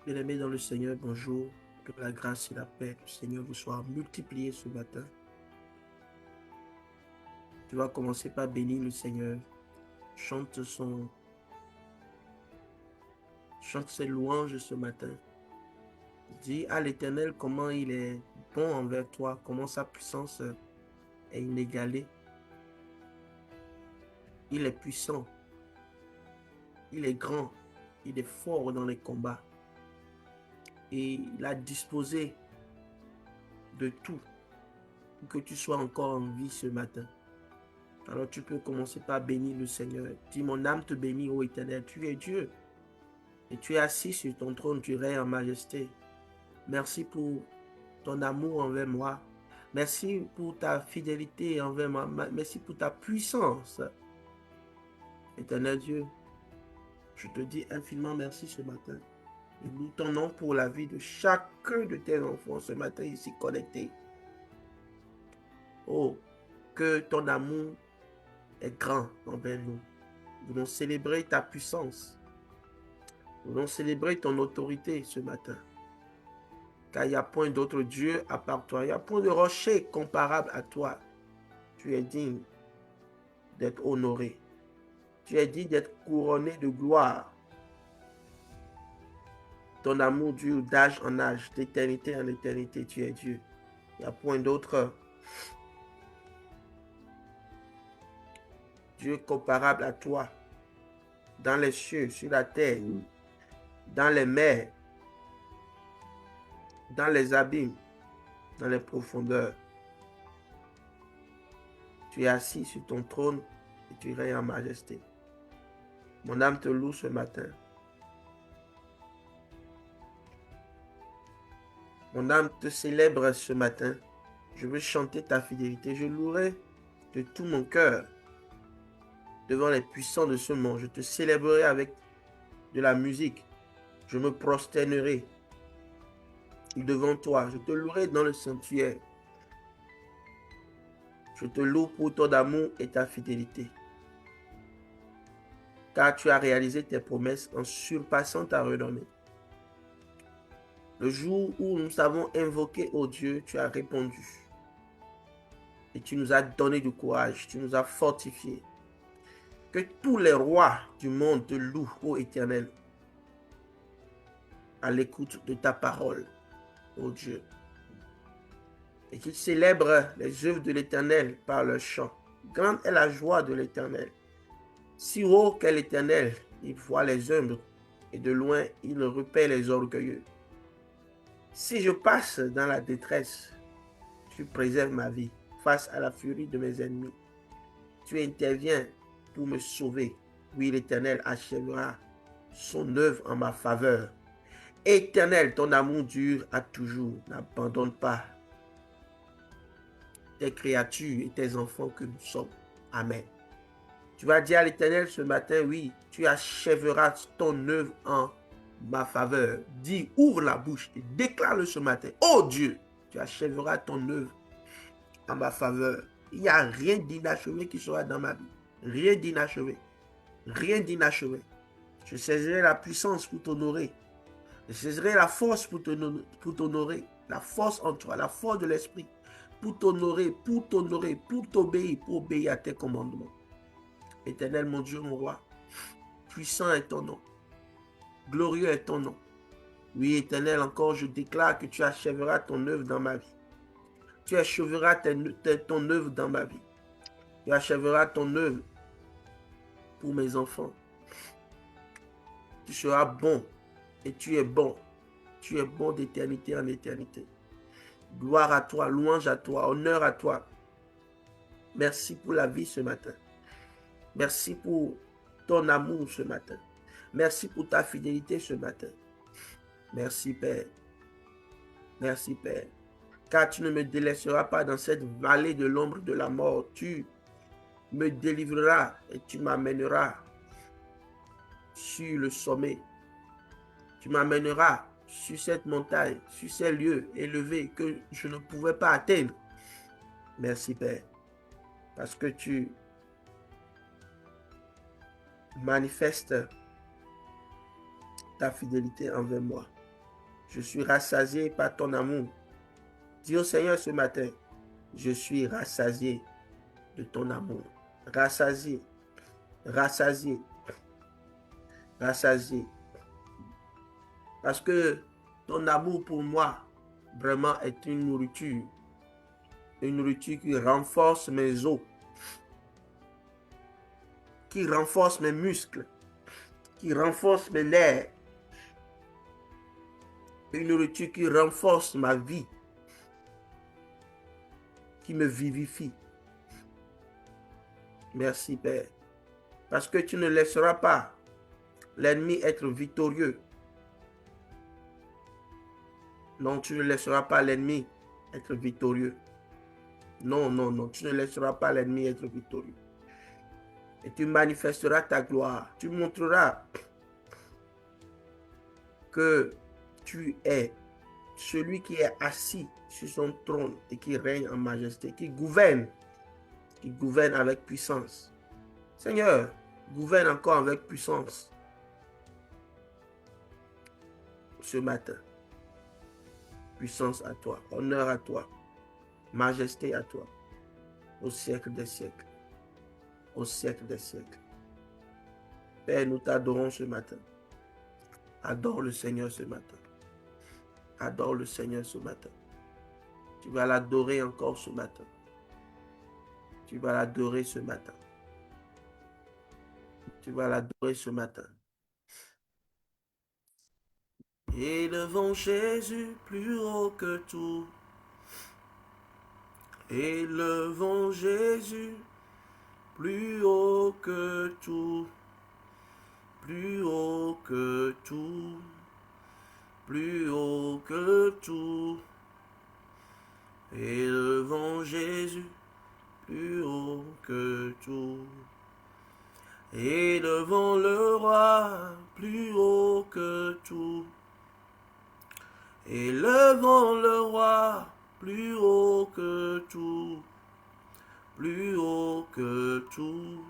Bien-aimés dans le Seigneur, bonjour. Que la grâce et la paix du Seigneur vous soient multipliées ce matin. Tu vas commencer par bénir le Seigneur. Chante chante ses louanges ce matin. Dis à l'Éternel comment il est bon envers toi, comment sa puissance est inégalée. Il est puissant, il est grand, il est fort dans les combats. Et il a disposé de tout pour que tu sois encore en vie ce matin. Alors tu peux commencer par bénir le Seigneur. Dis, mon âme te bénit, ô Éternel, tu es Dieu. Et tu es assis sur ton trône, tu règnes en majesté. Merci pour ton amour envers moi. Merci pour ta fidélité envers moi. Merci pour ta puissance. Éternel Dieu, je te dis infiniment merci ce matin. Je loue ton nom pour la vie de chacun de tes enfants ce matin ici connectés. Oh, que ton amour est grand envers nous. Nous voulons célébrer ta puissance. Nous voulons célébrer ton autorité ce matin. Car il n'y a point d'autre Dieu à part toi. Il n'y a point de rocher comparable à toi. Tu es digne d'être honoré. Tu es digne d'être couronné de gloire. Ton amour dure d'âge en âge, d'éternité en éternité. Tu es Dieu. Il n'y a point d'autre Dieu comparable à toi. Dans les cieux, sur la terre, dans les mers, dans les abîmes, dans les profondeurs. Tu es assis sur ton trône et tu règnes en majesté. Mon âme te loue ce matin. Mon âme te célèbre ce matin. Je veux chanter ta fidélité. Je louerai de tout mon cœur devant les puissants de ce monde. Je te célébrerai avec de la musique. Je me prosternerai devant toi. Je te louerai dans le sanctuaire. Je te loue pour ton amour et ta fidélité. Car tu as réalisé tes promesses en surpassant ta renommée. Le jour où nous avons invoqué, ô Dieu, tu as répondu. Et tu nous as donné du courage, tu nous as fortifiés. Que tous les rois du monde te louent, ô Éternel, à l'écoute de ta parole, ô Dieu. Et qu'ils célèbrent les œuvres de l'Éternel par leur chant. Grande est la joie de l'Éternel. Si haut qu'est l'Éternel, il voit les humbles, et de loin, il repère les orgueilleux. Si je passe dans la détresse, tu préserves ma vie face à la furie de mes ennemis. Tu interviens pour me sauver. Oui, l'Éternel achèvera son œuvre en ma faveur. Éternel, ton amour dure à toujours. N'abandonne pas tes créatures et tes enfants que nous sommes. Amen. Tu vas dire à l'Éternel ce matin, oui, tu achèveras ton œuvre en ma faveur. Dis, ouvre la bouche et déclare-le ce matin. Oh Dieu, tu achèveras ton œuvre en ma faveur. Il n'y a rien d'inachevé qui sera dans ma vie. Rien d'inachevé. Rien d'inachevé. Je saisirai la puissance pour t'honorer. Je saisirai la force pour t'honorer. La force en toi, la force de l'esprit. Pour t'honorer, pour t'obéir, pour obéir à tes commandements. Éternel, mon Dieu, mon roi, puissant est ton nom. Glorieux est ton nom. Oui, Éternel, encore je déclare que tu achèveras ton œuvre dans ma vie. Tu achèveras ton œuvre dans ma vie. Tu achèveras ton œuvre pour mes enfants. Tu seras bon et tu es bon. Tu es bon d'éternité en éternité. Gloire à toi, louange à toi, honneur à toi. Merci pour la vie ce matin. Merci pour ton amour ce matin. Merci pour ta fidélité ce matin. Merci Père. Merci Père. Car tu ne me délaisseras pas dans cette vallée de l'ombre de la mort. Tu me délivreras et tu m'amèneras sur le sommet. Tu m'amèneras sur cette montagne, sur ces lieux élevés que je ne pouvais pas atteindre. Merci Père, parce que tu manifestes ta fidélité envers moi. Je suis rassasié par ton amour. Dis au Seigneur ce matin, je suis rassasié de ton amour. Rassasié, rassasié, rassasié. Parce que ton amour pour moi, vraiment, est une nourriture qui renforce mes os, qui renforce mes muscles, qui renforce mes nerfs, une nourriture qui renforce ma vie, qui me vivifie. Merci Père, parce que tu ne laisseras pas l'ennemi être victorieux. Non, tu ne laisseras pas l'ennemi être victorieux. Non, non, non, tu ne laisseras pas l'ennemi être victorieux. Et tu manifesteras ta gloire. Tu montreras que tu es celui qui est assis sur son trône et qui règne en majesté, qui gouverne avec puissance. Seigneur, gouverne encore avec puissance ce matin. Puissance à toi, honneur à toi, majesté à toi, au siècle des siècles, au siècle des siècles. Père, nous t'adorons ce matin. Adore le Seigneur ce matin. Adore le Seigneur ce matin. Tu vas l'adorer encore ce matin. Tu vas l'adorer ce matin. Tu vas l'adorer ce matin. Élevons Jésus plus haut que tout. Élevons Jésus plus haut que tout. Plus haut que tout. Plus haut que tout. Élevons Jésus plus haut que tout. Élevons le roi plus haut que tout. Élevons le roi plus haut que tout. Plus haut que tout.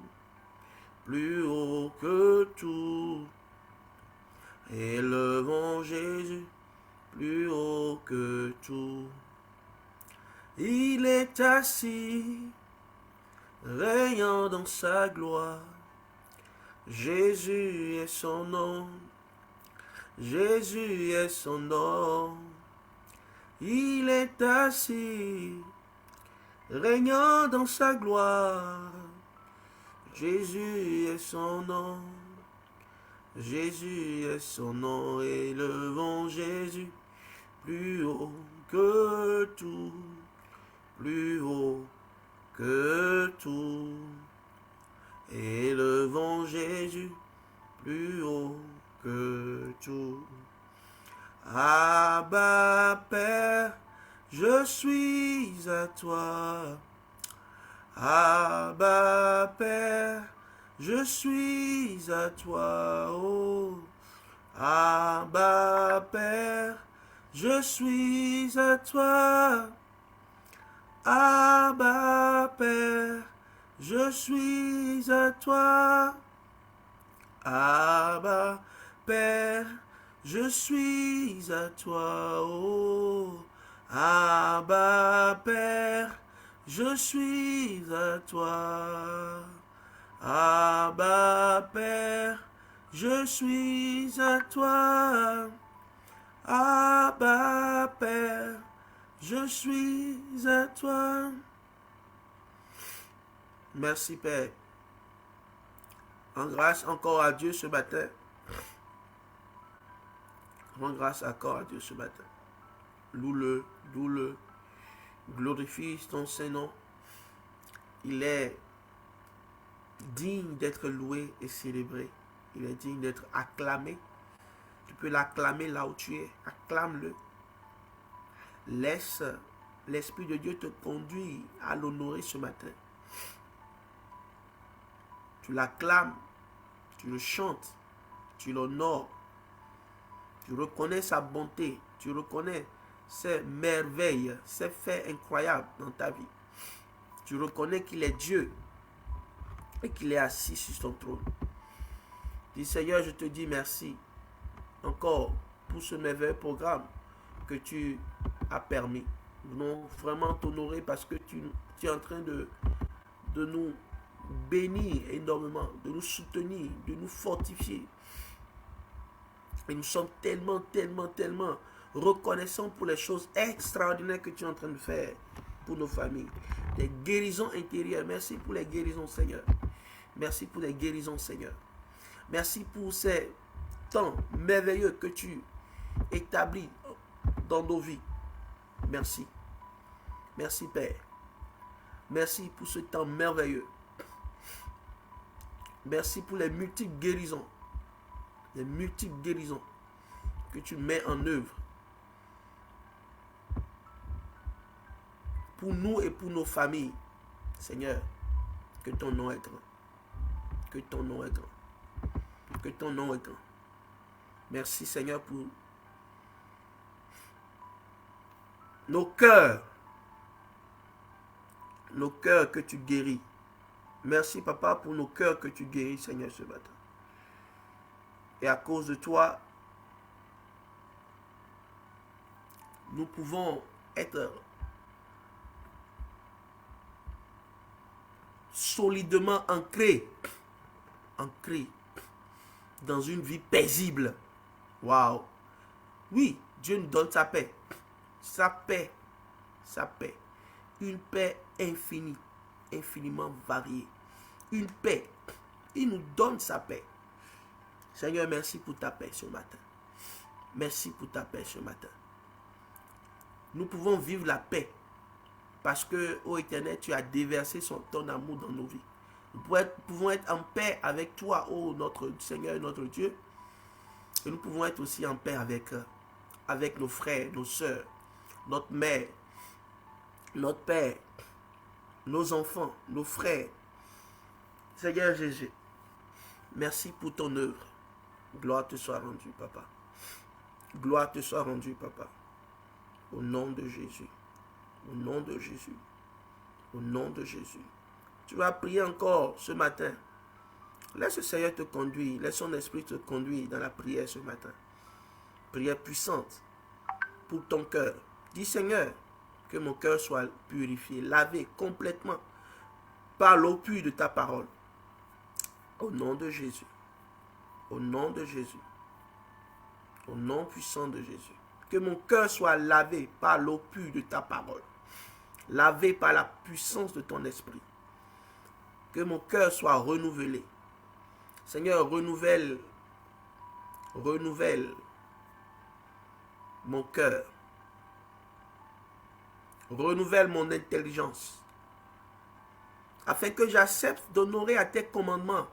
Plus haut que tout. Élevons Jésus plus haut que tout. Il est assis, régnant dans sa gloire. Jésus est son nom. Jésus est son nom. Il est assis, régnant dans sa gloire. Jésus est son nom. Jésus est son nom. Élevons Jésus plus haut que tout. Plus haut que tout. Élevons Jésus plus haut que tout. Abba Père, je suis à toi. Abba Père, je suis à toi. Oh, Abba Père, je suis à toi. Abba Père, je suis à toi. Abba Père, je suis à toi. Oh, Abba Père, je suis à toi. Abba Père, je suis à toi. Abba Père, je suis à toi. Merci Père. En grâce encore à Dieu ce matin. En grâce encore à Dieu ce matin. Loue-le, loue-le. Glorifie ton Saint-Nom. Il est digne d'être loué et célébré. Il est digne d'être acclamé. Tu peux l'acclamer là où tu es. Acclame-le. Laisse l'Esprit de Dieu te conduire à l'honorer ce matin. Tu l'acclames, tu le chantes, tu l'honores. Tu reconnais sa bonté, tu reconnais ses merveilles, ses faits incroyables dans ta vie. Tu reconnais qu'il est Dieu et qu'il est assis sur son trône. Dis Seigneur, je te dis merci encore pour ce merveilleux programme que tu as permis. Nous voulons vraiment t'honorer parce que tu es en train de nous bénir énormément, de nous soutenir, de nous fortifier. Et nous sommes tellement reconnaissants pour les choses extraordinaires que tu es en train de faire pour nos familles. Des guérisons intérieures. Merci pour les guérisons, Seigneur. Merci pour les guérisons, Seigneur. Merci pour ces temps merveilleux que tu établis dans nos vies. Merci. Merci, Père. Merci pour ce temps merveilleux. Merci pour les multiples guérisons. Les multiples guérisons que tu mets en œuvre pour nous et pour nos familles. Seigneur, que ton nom est grand. Que ton nom est grand. Que ton nom est grand. Merci, Seigneur, pour nos cœurs. Nos cœurs que tu guéris. Merci, Papa, pour nos cœurs que tu guéris, Seigneur, ce matin. Et à cause de toi, nous pouvons être solidement ancrés dans une vie paisible. Waouh! Oui, Dieu nous donne sa paix. Sa paix. Une paix infinie, infiniment variée. Une paix. Il nous donne sa paix. Seigneur, merci pour ta paix ce matin. Merci pour ta paix ce matin. Nous pouvons vivre la paix parce que, ô Éternel, tu as déversé ton amour dans nos vies. Nous pouvons être en paix avec toi, ô notre Seigneur et notre Dieu. Et nous pouvons être aussi en paix avec nos frères, nos soeurs, notre mère, notre père, nos enfants, nos frères. Seigneur Jésus, merci pour ton œuvre. Gloire te soit rendue, Papa. Gloire te soit rendue, Papa. Au nom de Jésus. Au nom de Jésus. Au nom de Jésus. Tu vas prier encore ce matin. Laisse le Seigneur te conduire. Laisse son esprit te conduire dans la prière ce matin. Prière puissante pour ton cœur. Dis, Seigneur, que mon cœur soit purifié, lavé complètement par l'eau pure de ta parole. Au nom de Jésus. Au nom de Jésus. Au nom puissant de Jésus. Que mon cœur soit lavé par l'eau pure de ta parole. Lavé par la puissance de ton esprit. Que mon cœur soit renouvelé. Seigneur, renouvelle mon cœur. Renouvelle mon intelligence. Afin que j'accepte d'honorer à tes commandements.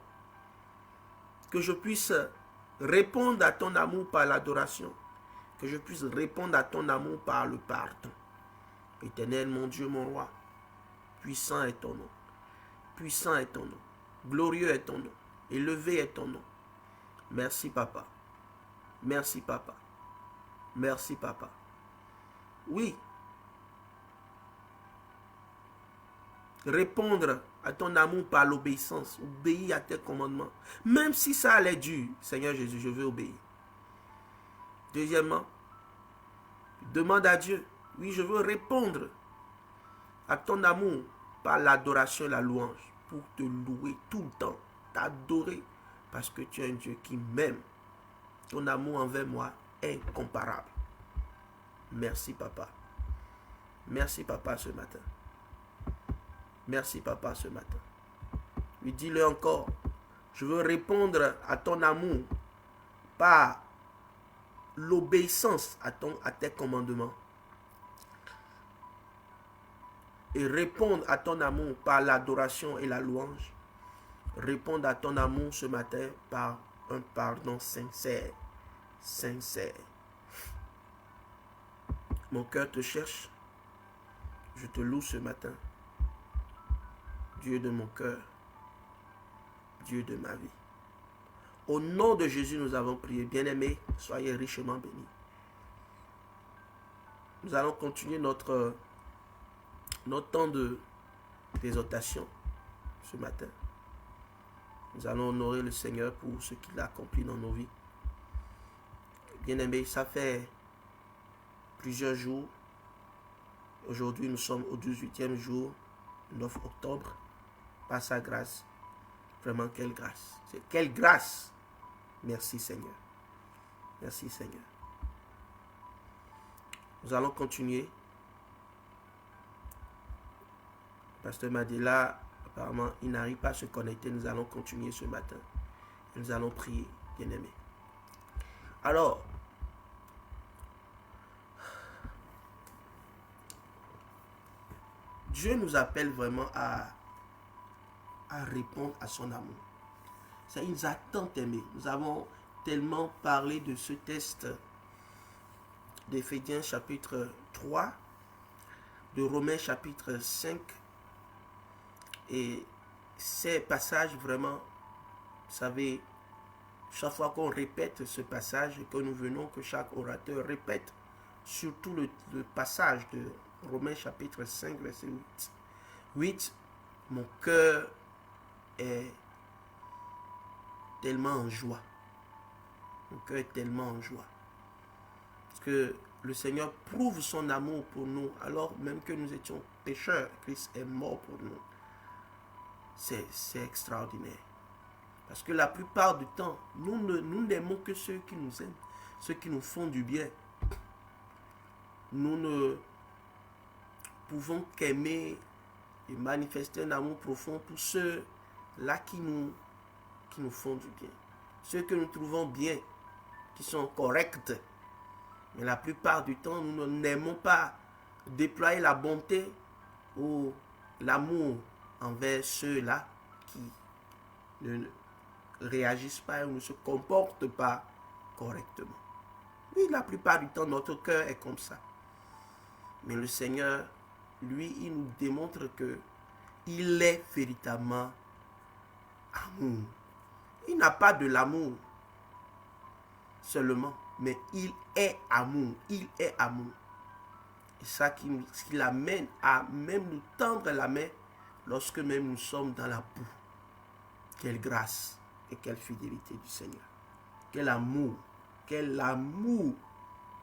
Que je puisse répondre à ton amour par l'adoration. Que je puisse répondre à ton amour par le pardon. Éternel, mon Dieu, mon roi, puissant est ton nom. Puissant est ton nom. Glorieux est ton nom. Élevé est ton nom. Merci, Papa. Merci, Papa. Merci, Papa. Oui. Répondre à ton amour par l'obéissance. Obéir à tes commandements. Même si ça allait dur, Seigneur Jésus, je veux obéir. Deuxièmement, demande à Dieu. Oui, je veux répondre à ton amour par l'adoration et la louange. Pour te louer tout le temps. T'adorer. Parce que tu es un Dieu qui m'aime. Ton amour envers moi est incomparable. Merci, Papa. Merci, Papa, ce matin. Merci, Papa, ce matin. Lui dis-le encore. Je veux répondre à ton amour par l'obéissance à tes commandements. Et répondre à ton amour par l'adoration et la louange. Répondre à ton amour ce matin par un pardon sincère. Sincère. Mon cœur te cherche. Je te loue ce matin. Dieu de mon cœur. Dieu de ma vie. Au nom de Jésus, nous avons prié. Bien-aimés, soyez richement bénis. Nous allons continuer notre temps d'exhortation ce matin. Nous allons honorer le Seigneur pour ce qu'il a accompli dans nos vies. Bien-aimés, ça fait plusieurs jours. Aujourd'hui, nous sommes au 18e jour, 9 octobre. Par sa grâce. Vraiment, quelle grâce. C'est quelle grâce. Merci Seigneur. Merci Seigneur. Nous allons continuer. Pasteur Madela, apparemment, il n'arrive pas à se connecter. Nous allons continuer ce matin. Nous allons prier, bien-aimés. Alors, Dieu nous appelle vraiment à répondre à son amour. Ça, il nous a tant aimés. Nous avons tellement parlé de ce texte d'Éphésiens chapitre 3, de Romains chapitre 5. Et ces passages vraiment, vous savez, chaque fois qu'on répète ce passage et que nous venons, que chaque orateur répète, surtout le passage de Romains chapitre 5, verset 8, mon cœur est tellement en joie. Mon cœur est tellement en joie. Parce que le Seigneur prouve son amour pour nous, alors même que nous étions pécheurs, Christ est mort pour nous. C'est extraordinaire. Parce que la plupart du temps, nous n'aimons que ceux qui nous aiment, ceux qui nous font du bien. Nous ne pouvons qu'aimer et manifester un amour profond pour ceux-là qui nous font du bien. Ceux que nous trouvons bien, qui sont corrects. Mais la plupart du temps, nous n'aimons pas déployer la bonté ou l'amour envers ceux-là qui ne réagissent pas ou ne se comportent pas correctement. Oui, la plupart du temps, notre cœur est comme ça. Mais le Seigneur, lui, il nous démontre que il est véritablement amour. Il n'a pas de l'amour seulement, mais il est amour. Il est amour. Et ça qui l'amène à même nous tendre la main lorsque même nous sommes dans la boue. Quelle grâce et quelle fidélité du Seigneur. Quel amour. Quel amour.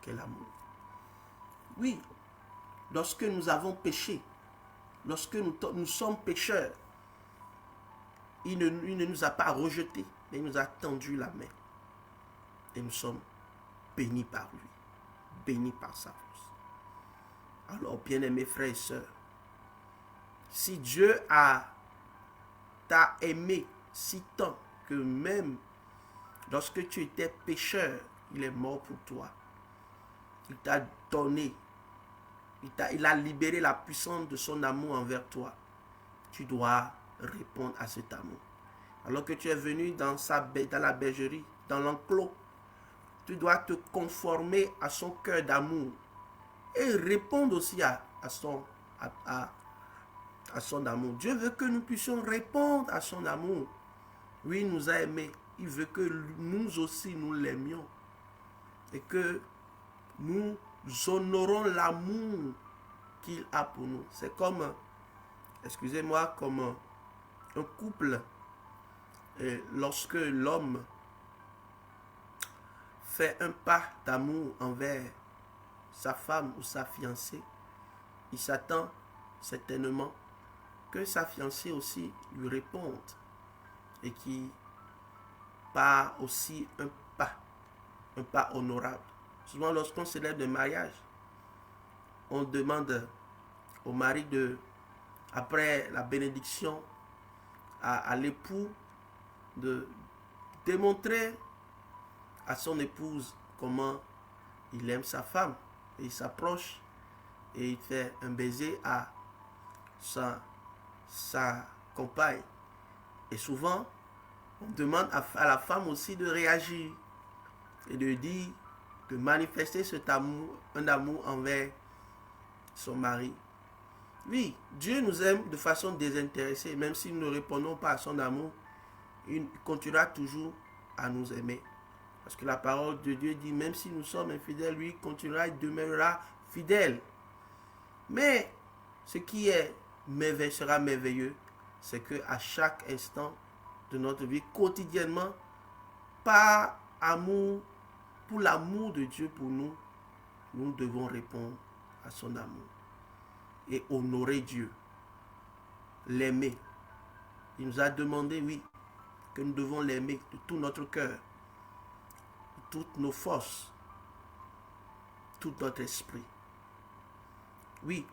Quel amour. Oui, lorsque nous avons péché, lorsque nous sommes pécheurs, il ne nous a pas rejetés, mais il nous a tendu la main. Et nous sommes bénis par lui, bénis par sa force. Alors, bien-aimés frères et sœurs, si Dieu t'a aimé si tant que même lorsque tu étais pécheur, il est mort pour toi. Il t'a donné, il a libéré la puissance de son amour envers toi. Tu dois répondre à cet amour. Alors que tu es venu dans la bergerie, dans l'enclos, tu dois te conformer à son cœur d'amour et répondre aussi à son amour. Dieu veut que nous puissions répondre à son amour. Oui, il nous a aimés. Il veut que nous aussi nous l'aimions et que nous honorons l'amour qu'il a pour nous. C'est comme, excusez-moi, comme un couple. Et lorsque l'homme fait un pas d'amour envers sa femme ou sa fiancée, il s'attend certainement que sa fiancée aussi lui réponde et qu'il part aussi un pas honorable. Souvent, lorsqu'on célèbre le mariage, on demande au mari après la bénédiction à l'époux, de démontrer à son épouse comment il aime sa femme. Et il s'approche et il fait un baiser à sa compagne. Et souvent, on demande à la femme aussi de réagir et de dire, de manifester cet amour, un amour envers son mari. Oui, Dieu nous aime de façon désintéressée, même si nous ne répondons pas à son amour, il continuera toujours à nous aimer. Parce que la parole de Dieu dit, même si nous sommes infidèles, lui continuera et demeurera fidèle. Mais ce qui sera merveilleux, c'est qu'à chaque instant de notre vie, quotidiennement, par amour pour l'amour de Dieu pour nous, nous devons répondre à son amour et honorer Dieu, l'aimer. Il nous a demandé, oui, que nous devons l'aimer de tout notre cœur, de toutes nos forces, tout notre esprit. Oui,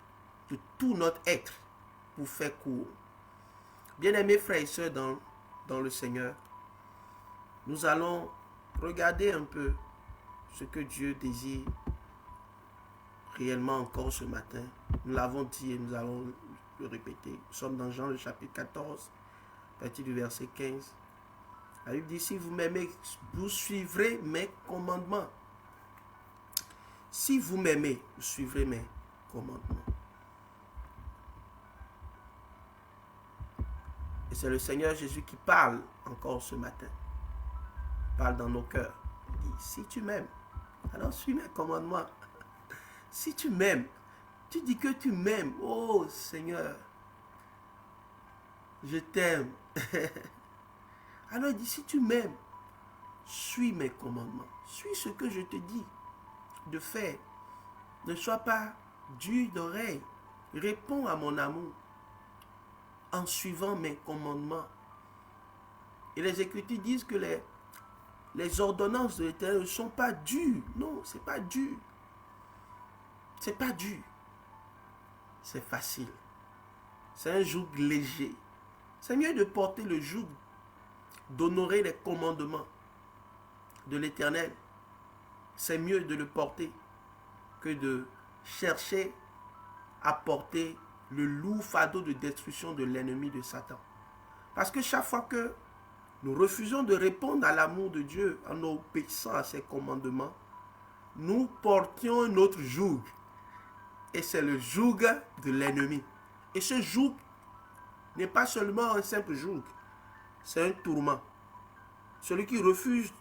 de tout notre être, pour faire court. Bien-aimés frères et sœurs dans le Seigneur, nous allons regarder un peu ce que Dieu désire réellement encore ce matin. Nous l'avons dit et nous allons le répéter. Nous sommes dans Jean le chapitre 14, à partir du verset 15. La Bible dit, si vous m'aimez, vous suivrez mes commandements. Si vous m'aimez, vous suivrez mes commandements. Et c'est le Seigneur Jésus qui parle encore ce matin. Il parle dans nos cœurs. Il dit, si tu m'aimes, alors suis mes commandements. Si tu m'aimes, tu dis que tu m'aimes. Oh Seigneur, je t'aime. Alors il dit, si tu m'aimes, suis mes commandements. Suis ce que je te dis de faire. Ne sois pas dur d'oreille. Réponds à mon amour en suivant mes commandements. Et les Écritures disent que les ordonnances de l'Éternel ne sont pas dures. Non, ce n'est pas dur. C'est pas dur. C'est facile. C'est un joug léger. C'est mieux de porter le joug, d'honorer les commandements de l'Éternel. C'est mieux de le porter que de chercher à porter le lourd fardeau de destruction de l'ennemi de Satan. Parce que chaque fois que nous refusons de répondre à l'amour de Dieu en obéissant à ses commandements, nous portions un autre joug. Et c'est le joug de l'ennemi. Et ce joug n'est pas seulement un simple joug, c'est un tourment. Celui qui refuse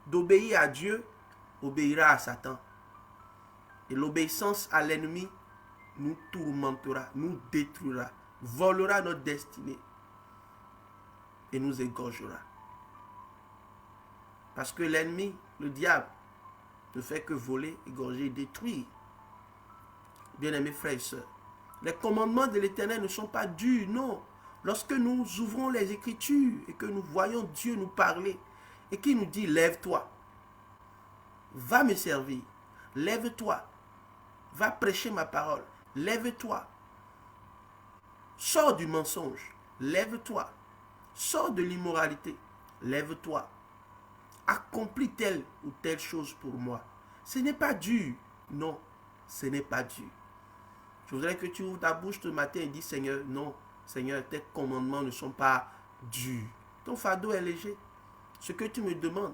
d'obéir à Dieu obéira à Satan. Et l'obéissance à l'ennemi nous tourmentera, nous détruira, volera notre destinée et nous égorgera. Parce que l'ennemi, le diable, ne fait que voler, égorger, détruire. Bien-aimés frères et sœurs, les commandements de l'Éternel ne sont pas durs, non. Lorsque nous ouvrons les Écritures et que nous voyons Dieu nous parler et qu'il nous dit, lève-toi, va me servir, lève-toi, va prêcher ma parole, lève-toi, sors du mensonge, lève-toi, sors de l'immoralité, lève-toi, accomplis telle ou telle chose pour moi. Ce n'est pas dur, non, ce n'est pas dur. Je voudrais que tu ouvres ta bouche ce matin et dis, Seigneur, non, Seigneur, tes commandements ne sont pas durs. Ton fardeau est léger. Ce que tu me demandes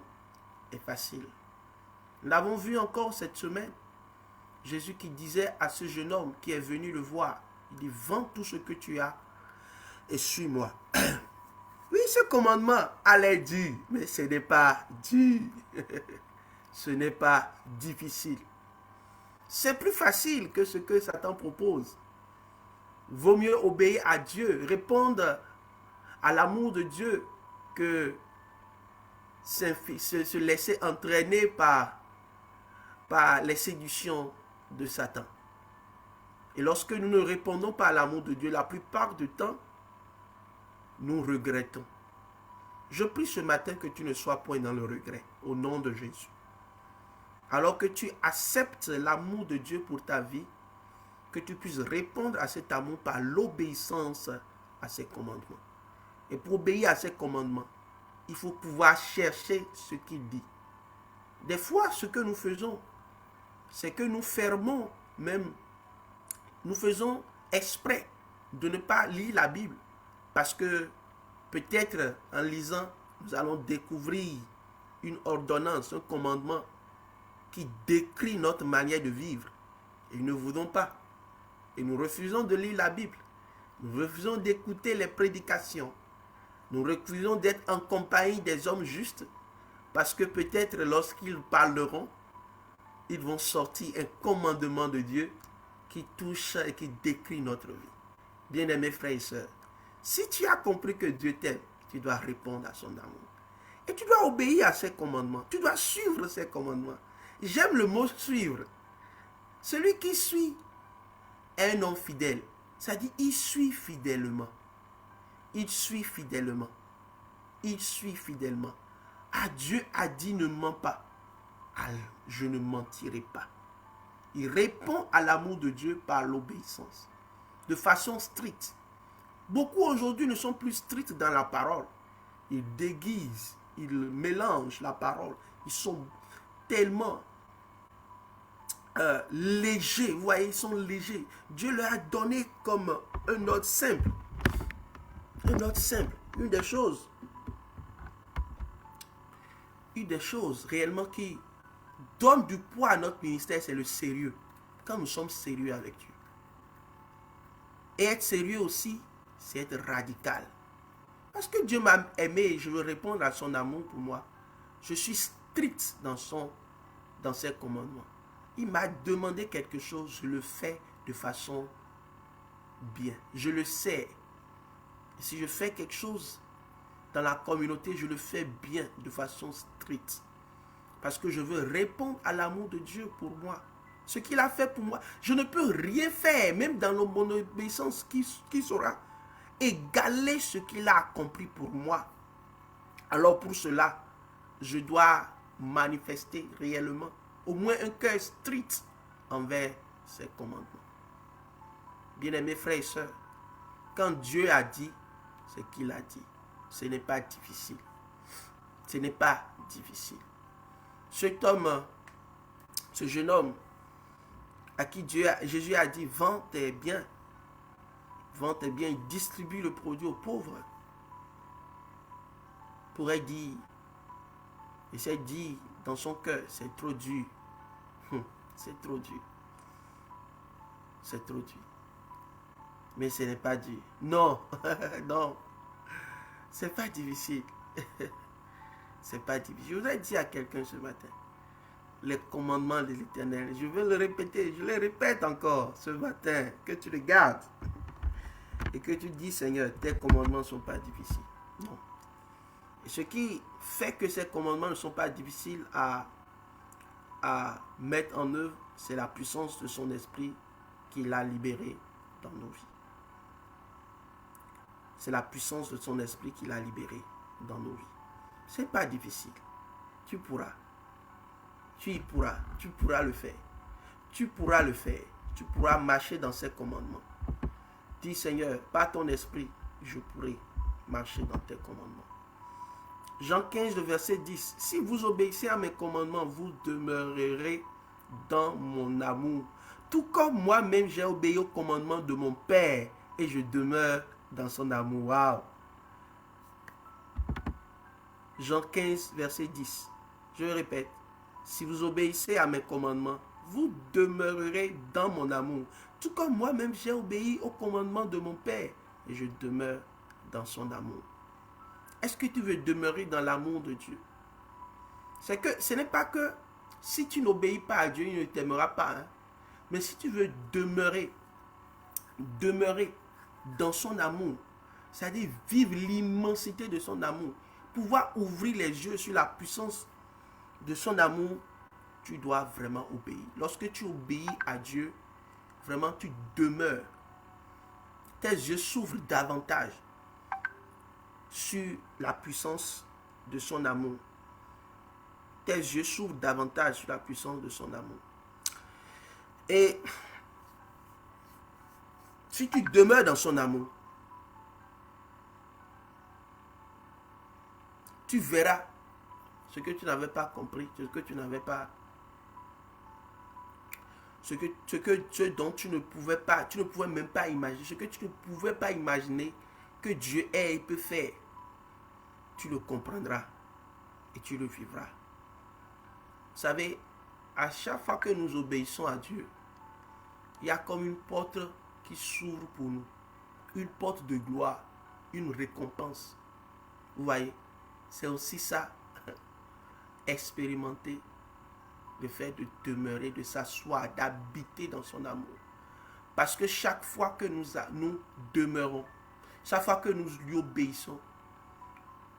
est facile. Nous l'avons vu encore cette semaine. Jésus qui disait à ce jeune homme qui est venu le voir, il dit, vends tout ce que tu as et suis-moi. Oui, ce commandement allait dur, mais ce n'est pas dur. Ce n'est pas difficile. C'est plus facile que ce que Satan propose. Vaut mieux obéir à Dieu, répondre à l'amour de Dieu que se laisser entraîner par les séductions de Satan. Et lorsque nous ne répondons pas à l'amour de Dieu, la plupart du temps, nous regrettons. Je prie ce matin que tu ne sois point dans le regret, au nom de Jésus. Alors que tu acceptes l'amour de Dieu pour ta vie, que tu puisses répondre à cet amour par l'obéissance à ses commandements. Et pour obéir à ses commandements, il faut pouvoir chercher ce qu'il dit. Des fois, ce que nous faisons, c'est que nous fermons même, nous faisons exprès de ne pas lire la Bible. Parce que peut-être en lisant, nous allons découvrir une ordonnance, un commandement qui décrit notre manière de vivre. Et nous ne voulons pas. Et nous refusons de lire la Bible. Nous refusons d'écouter les prédications. Nous refusons d'être en compagnie des hommes justes. Parce que peut-être lorsqu'ils parleront, ils vont sortir un commandement de Dieu qui touche et qui décrit notre vie. Bien-aimés frères et sœurs, si tu as compris que Dieu t'aime, tu dois répondre à son amour. Et tu dois obéir à ses commandements. Tu dois suivre ses commandements. J'aime le mot suivre. Celui qui suit est un homme fidèle. Ça dit, il suit fidèlement. Il suit fidèlement. Il suit fidèlement. Ah, Dieu a dit ne mens pas. Ah, je ne mentirai pas. Il répond à l'amour de Dieu par l'obéissance. De façon stricte. Beaucoup aujourd'hui ne sont plus stricts dans la parole. Ils déguisent, ils mélangent la parole. Ils sont tellement légers. Vous voyez, ils sont légers. Dieu leur a donné comme un ordre simple. Un ordre simple. Une des choses réellement qui donne du poids à notre ministère, c'est le sérieux. Quand nous sommes sérieux avec Dieu. Et être sérieux aussi, c'est être radical. Parce que Dieu m'a aimé et je veux répondre à son amour pour moi. Je suis strict dans ses commandements. Il m'a demandé quelque chose, je le fais de façon bien. Je le sais. Et si je fais quelque chose dans la communauté, je le fais bien, de façon stricte. Parce que je veux répondre à l'amour de Dieu pour moi. Ce qu'il a fait pour moi, je ne peux rien faire, même dans mon obéissance qui sera égaler ce qu'il a accompli pour moi. Alors pour cela, je dois manifester réellement au moins un cœur strict envers ses commandements. Bien-aimés frères et sœurs, quand Dieu a dit ce qu'il a dit, ce n'est pas difficile. Ce n'est pas difficile. Cet homme, ce jeune homme, à qui Jésus a dit, vends tes biens, il distribue le produit aux pauvres, pourrait dire, et c'est dit dans son cœur, c'est trop dur. C'est trop dur. C'est trop dur. Mais ce n'est pas dur. Non, non. C'est pas difficile. C'est pas difficile. Je voudrais dire à quelqu'un ce matin, les commandements de l'Éternel, je vais le répéter, je les répète encore ce matin, que tu regardes et que tu dis, Seigneur, tes commandements ne sont pas difficiles. Non. Et ce qui fait que ces commandements ne sont pas difficiles à mettre en œuvre, c'est la puissance de son esprit qui l'a libéré dans nos vies. C'est la puissance de son esprit qui l'a libéré dans nos vies. C'est pas difficile. Tu pourras. Tu pourras le faire. Tu pourras le faire. Tu pourras marcher dans ses commandements. Dis, Seigneur, par ton esprit, je pourrai marcher dans tes commandements. Jean 15, le verset 10. Si vous obéissez à mes commandements, vous demeurerez dans mon amour. Tout comme moi-même, j'ai obéi aux commandements de mon Père et je demeure dans son amour. Wow. Jean 15, verset 10. Je répète. Si vous obéissez à mes commandements, vous demeurerez dans mon amour. Tout comme moi-même, j'ai obéi aux commandements de mon Père et je demeure dans son amour. Est-ce que tu veux demeurer dans l'amour de Dieu? C'est que ce n'est pas que si tu n'obéis pas à Dieu, il ne t'aimera pas. Hein? Mais si tu veux demeurer dans son amour, c'est-à-dire vivre l'immensité de son amour, pouvoir ouvrir les yeux sur la puissance de son amour, tu dois vraiment obéir. Lorsque tu obéis à Dieu, vraiment tu demeures. Tes yeux s'ouvrent davantage sur la puissance de son amour. Tes yeux s'ouvrent davantage sur la puissance de son amour. Et si tu demeures dans son amour, tu verras ce que tu n'avais pas compris, ce que tu n'avais pas, ce dont tu ne pouvais même pas imaginer, ce que tu ne pouvais pas imaginer que Dieu est et peut faire. Tu le comprendras et tu le vivras. Vous savez, à chaque fois que nous obéissons à Dieu, il y a comme une porte qui s'ouvre pour nous. Une porte de gloire, une récompense. Vous voyez, c'est aussi ça, expérimenter le fait de demeurer, de s'asseoir, d'habiter dans son amour. Parce que chaque fois que nous demeurons, chaque fois que nous lui obéissons,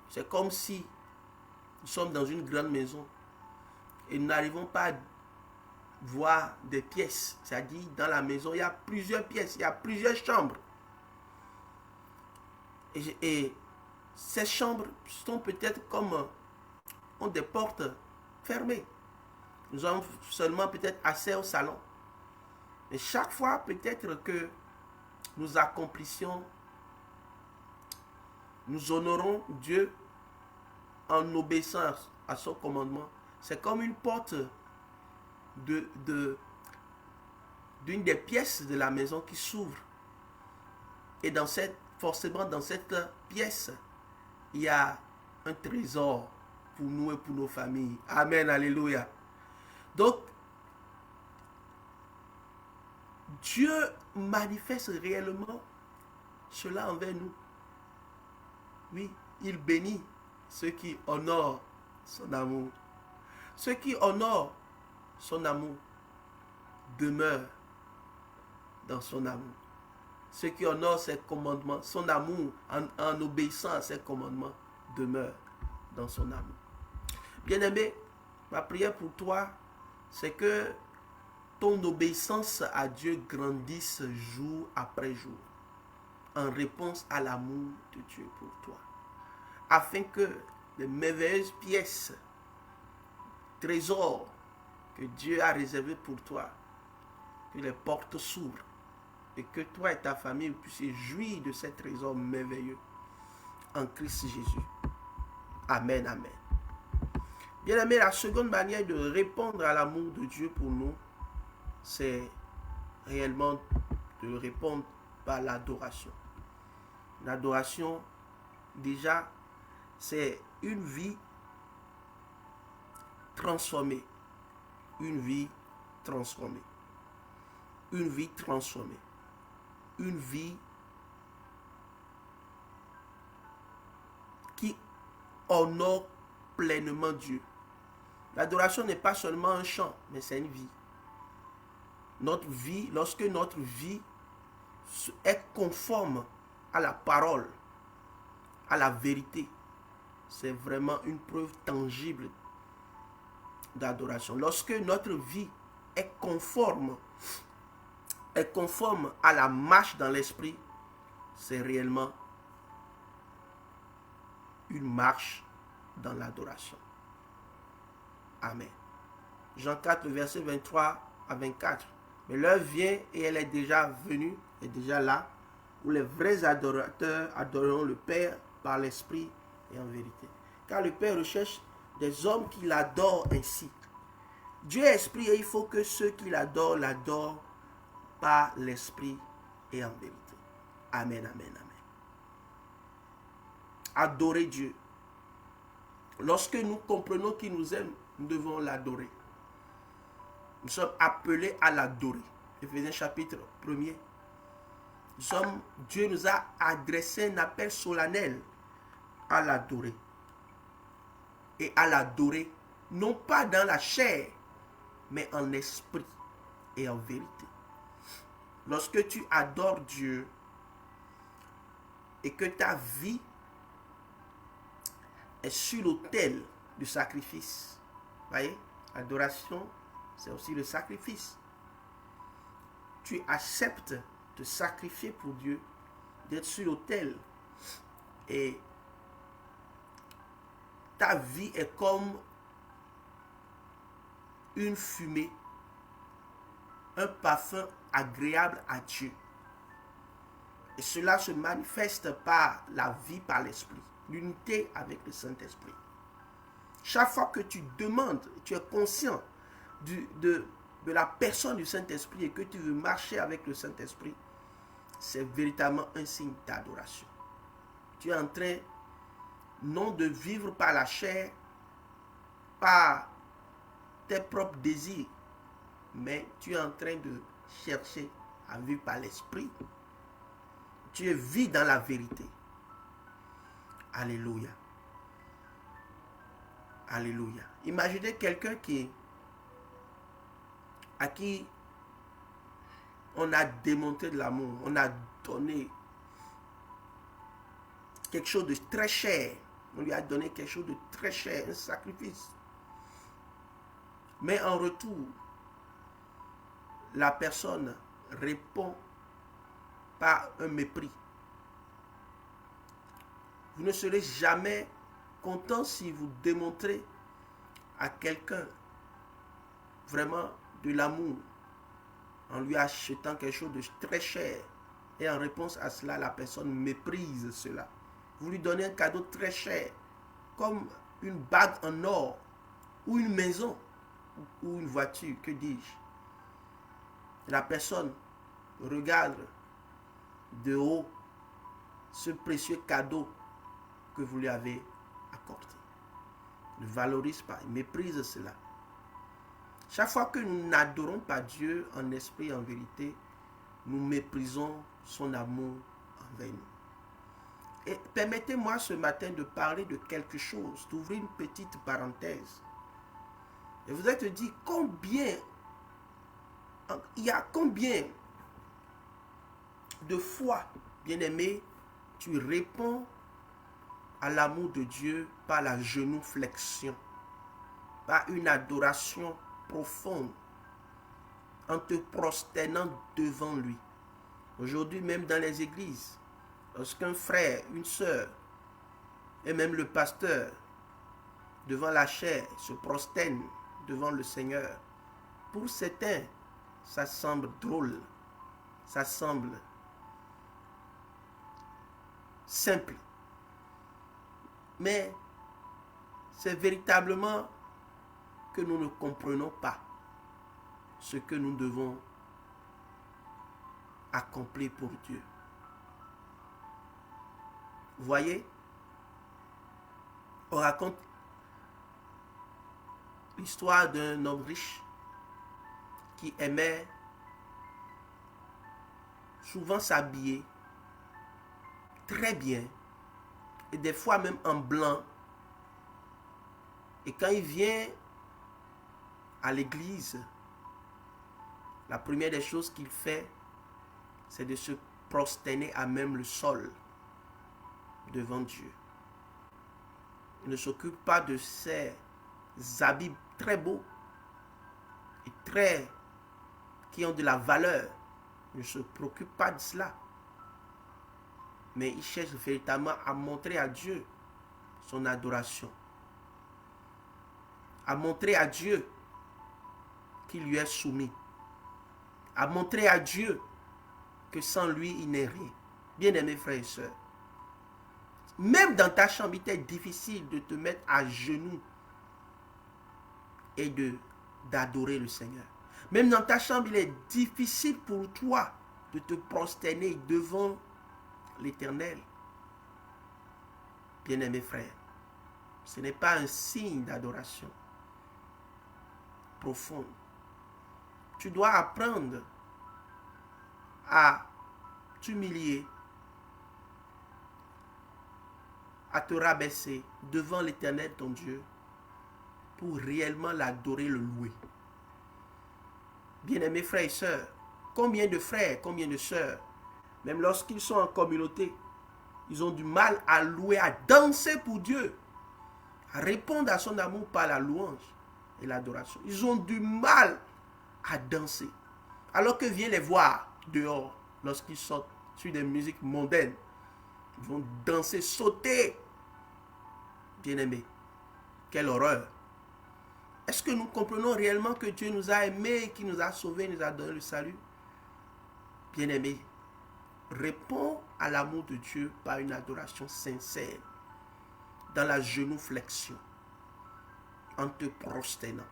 c'est comme si nous sommes dans une grande maison et nous n'arrivons pas voir des pièces. C'est-à-dire, dans la maison, il y a plusieurs pièces, il y a plusieurs chambres. Et ces chambres sont peut-être comme ont des portes fermées. Nous avons seulement peut-être accès au salon. Et chaque fois, peut-être que nous accomplissions, nous honorons Dieu en obéissant à son commandement. C'est comme une porte d'une des pièces de la maison qui s'ouvre. Et forcément dans cette pièce, il y a un trésor pour nous et pour nos familles. Amen, alléluia. Donc, Dieu manifeste réellement cela envers nous. Oui, il bénit ceux qui honorent son amour. Ceux qui honorent son amour demeurent dans son amour. Ceux qui honorent ses commandements, son amour en obéissant à ses commandements demeurent dans son amour. Bien-aimé, ma prière pour toi, c'est que ton obéissance à Dieu grandisse jour après jour, en réponse à l'amour de Dieu pour toi, afin que les merveilleuses pièces, trésors que Dieu a réservés pour toi, que les portes s'ouvrent et que toi et ta famille puissiez jouir de ces trésors merveilleux en Christ Jésus. Amen, amen. Bien aimé, la seconde manière de répondre à l'amour de Dieu pour nous, c'est réellement de répondre par l'adoration. L'adoration, déjà, c'est une vie transformée. Une vie transformée. Une vie transformée. Une vie qui honore pleinement Dieu. L'adoration n'est pas seulement un chant, mais c'est une vie. Notre vie, lorsque notre vie est conforme à la parole, à la vérité, c'est vraiment une preuve tangible d'adoration. Lorsque notre vie est conforme à la marche dans l'esprit, c'est réellement une marche dans l'adoration. Amen. Jean 4, verset 23 à 24. Mais l'heure vient et elle est déjà venue, est déjà là, où les vrais adorateurs adoreront le Père par l'esprit et en vérité. Car le Père recherche des hommes qui l'adorent ainsi. Dieu est esprit et il faut que ceux qui l'adorent par l'esprit et en vérité. Amen, amen, amen. Adorer Dieu. Lorsque nous comprenons qu'il nous aime, nous devons l'adorer. Nous sommes appelés à l'adorer. Éphésiens chapitre 1er. Dieu nous a adressé un appel solennel à l'adorer. Et à l'adorer, non pas dans la chair, mais en esprit et en vérité. Lorsque tu adores Dieu et que ta vie est sur l'autel du sacrifice, voyez, l'adoration, c'est aussi le sacrifice. Tu acceptes de sacrifier pour Dieu, d'être sur l'autel. Et ta vie est comme une fumée, un parfum agréable à Dieu. Et cela se manifeste par la vie, par l'esprit, l'unité avec le Saint-Esprit. Chaque fois que tu demandes, tu es conscient de la personne du Saint-Esprit et que tu veux marcher avec le Saint-Esprit, c'est véritablement un signe d'adoration. Tu es en train non de vivre par la chair, par tes propres désirs, mais tu es en train de chercher à vivre par l'esprit. Tu es vis dans la vérité. Alléluia. Alléluia. Imaginez quelqu'un à qui on a démontré de l'amour, on a donné quelque chose de très cher. On lui a donné quelque chose de très cher, un sacrifice. Mais en retour, la personne répond par un mépris, vous ne serez jamais content si vous démontrez à quelqu'un vraiment de l'amour en lui achetant quelque chose de très cher et en réponse à cela, la personne méprise cela. Vous lui donnez un cadeau très cher comme une bague en or ou une maison ou une voiture, que dis-je. La personne regarde de haut ce précieux cadeau que vous lui avez accordé. Ne valorise pas, il méprise cela. Chaque fois que nous n'adorons pas Dieu en esprit et en vérité, nous méprisons son amour envers nous. Et permettez-moi ce matin de parler de quelque chose, d'ouvrir une petite parenthèse. Et vous êtes dit il y a combien de fois, bien-aimé, tu réponds à l'amour de Dieu par la genuflexion, par une adoration profonde, en te prosternant devant lui. Aujourd'hui, même dans les églises, lorsqu'un frère, une sœur, et même le pasteur, devant la chair, se prosterne devant le Seigneur, pour certains, ça semble drôle, ça semble simple. Mais c'est véritablement que nous ne comprenons pas ce que nous devons accomplir pour Dieu. Vous voyez, on raconte l'histoire d'un homme riche qui aimait souvent s'habiller très bien et des fois même en blanc. Et quand il vient à l'église, la première des choses qu'il fait, c'est de se prosterner à même le sol devant Dieu. Il ne s'occupe pas de ses habits très beaux et qui ont de la valeur. Il ne se préoccupe pas de cela. Mais il cherche véritablement à montrer à Dieu son adoration. À montrer à Dieu qu'il lui est soumis. À montrer à Dieu que sans lui, il n'est rien. Bien-aimés frères et sœurs, même dans ta chambre, il est difficile de te mettre à genoux et d'adorer le Seigneur. Même dans ta chambre, il est difficile pour toi de te prosterner devant l'Éternel. Bien-aimés frères, ce n'est pas un signe d'adoration profonde. Tu dois apprendre à t'humilier, à te rabaisser devant l'Éternel ton Dieu pour réellement l'adorer, le louer. Bien-aimés frères et sœurs, combien de frères, combien de sœurs, même lorsqu'ils sont en communauté, ils ont du mal à louer, à danser pour Dieu, à répondre à son amour par la louange et l'adoration. Ils ont du mal à danser. Alors que viens les voir dehors, lorsqu'ils sortent sur des musiques mondaines, ils vont danser, sauter. Bien-aimés, quelle horreur. Est-ce que nous comprenons réellement que Dieu nous a aimés, qu'il nous a sauvés, nous a donné le salut? Bien-aimés, réponds à l'amour de Dieu par une adoration sincère, dans la genuflexion, en te prosternant,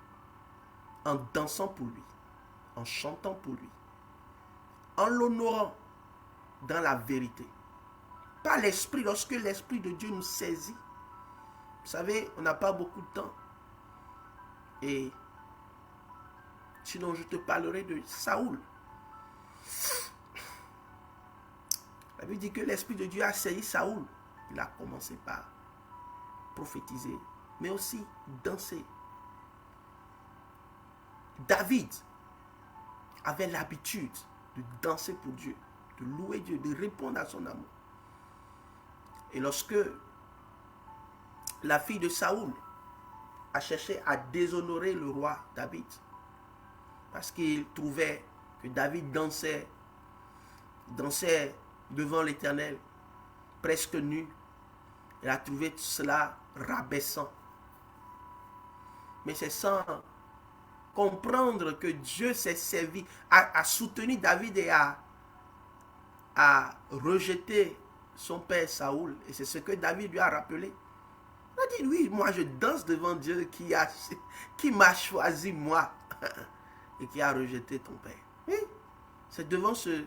en dansant pour lui, en chantant pour lui, en l'honorant dans la vérité. Pas l'esprit, lorsque l'esprit de Dieu nous saisit. Vous savez, on n'a pas beaucoup de temps. Et sinon, je te parlerai de Saoul. La Bible dit que l'Esprit de Dieu a saisi Saoul. Il a commencé par prophétiser, mais aussi danser. David avait l'habitude de danser pour Dieu, de louer Dieu, de répondre à son amour. Et lorsque la fille de Saoul a cherché à déshonorer le roi David, parce qu'il trouvait que David dansait devant l'Éternel, presque nu. Il a trouvé cela rabaissant. Mais c'est sans comprendre que Dieu s'est servi, a soutenu David et a rejeté son père Saoul. Et c'est ce que David lui a rappelé. Il a dit, oui, moi je danse devant Dieu qui m'a choisi moi et qui a rejeté ton père. Oui, c'est devant ce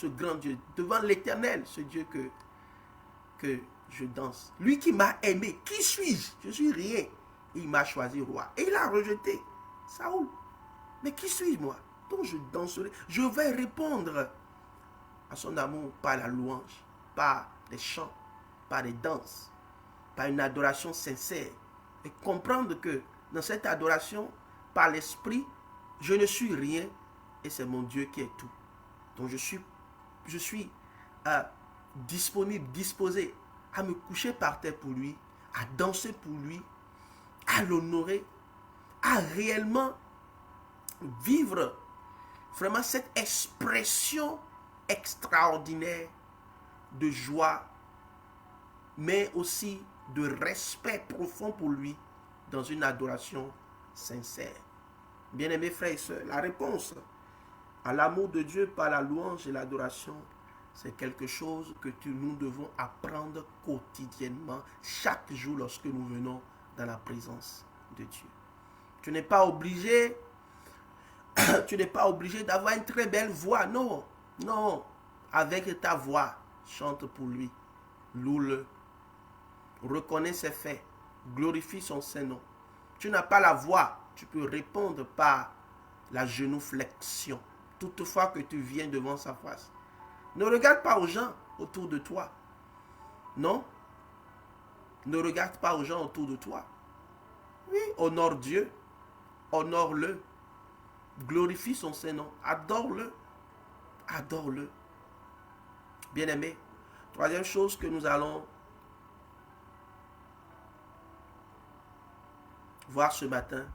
grand Dieu, devant l'Éternel, ce Dieu que je danse. Lui qui m'a aimé, qui suis-je? Je suis rien. Il m'a choisi roi. Et il a rejeté Saoul. Mais qui suis-je moi? Donc je danserai. Je vais répondre à son amour par la louange, par les chants, par les danses, par une adoration sincère. Et comprendre que dans cette adoration, par l'esprit, je ne suis rien et c'est mon Dieu qui est tout. Donc je suis disponible, disposé à me coucher par terre pour lui, à danser pour lui, à l'honorer, à réellement vivre vraiment cette expression extraordinaire de joie, mais aussi de respect profond pour lui dans une adoration sincère. Bien-aimés frères et sœurs, la réponse à l'amour de Dieu par la louange et l'adoration, c'est quelque chose que nous devons apprendre quotidiennement, chaque jour lorsque nous venons dans la présence de Dieu. Tu n'es pas obligé d'avoir une très belle voix, non. Non, avec ta voix, chante pour lui, loue-le, reconnais ses faits, glorifie son Saint-Nom. Tu n'as pas la voix, tu peux répondre par la genuflexion, toutefois que tu viens devant sa face. Ne regarde pas aux gens autour de toi. Non. Ne regarde pas aux gens autour de toi. Oui, honore Dieu. Honore-le. Glorifie son Saint-Nom. Adore-le. Adore-le. Bien-aimé, troisième chose que nous allons voir ce matin,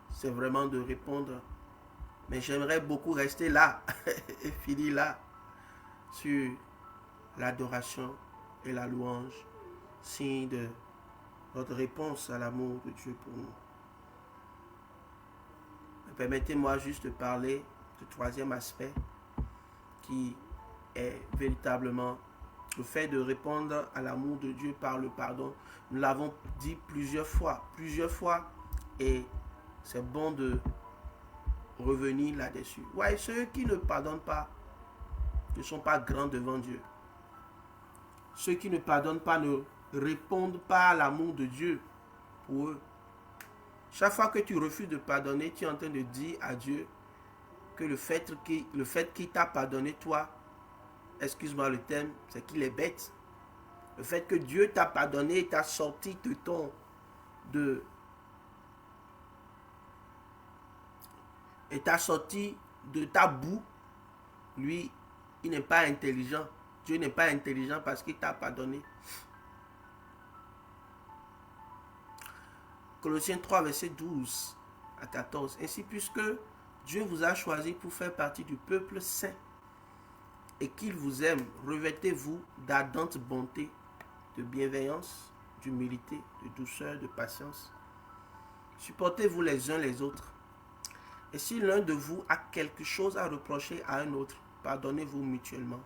c'est vraiment de répondre. Mais j'aimerais beaucoup rester là et finir là sur l'adoration et la louange, signe de notre réponse à l'amour de Dieu pour nous. Permettez-moi juste de parler du troisième aspect qui est véritablement le fait de répondre à l'amour de Dieu par le pardon. Nous l'avons dit plusieurs fois, et c'est bon de revenir là-dessus. Ouais, ceux qui ne pardonnent pas ne sont pas grands devant Dieu. Ceux qui ne pardonnent pas ne répondent pas à l'amour de Dieu pour eux. Chaque fois que tu refuses de pardonner, tu es en train de dire à Dieu que le fait qu'il t'a pardonné, toi, excuse-moi le terme, c'est qu'il est bête. Le fait que Dieu t'a pardonné et t'a sorti de ta boue, lui, il n'est pas intelligent. Dieu n'est pas intelligent parce qu'il t'a pardonné. Colossiens 3, verset 12 à 14. Ainsi, puisque Dieu vous a choisi pour faire partie du peuple saint et qu'il vous aime, revêtez-vous d'ardente bonté, de bienveillance, d'humilité, de douceur, de patience. Supportez-vous les uns les autres. Et si l'un de vous a quelque chose à reprocher à un autre, pardonnez-vous mutuellement.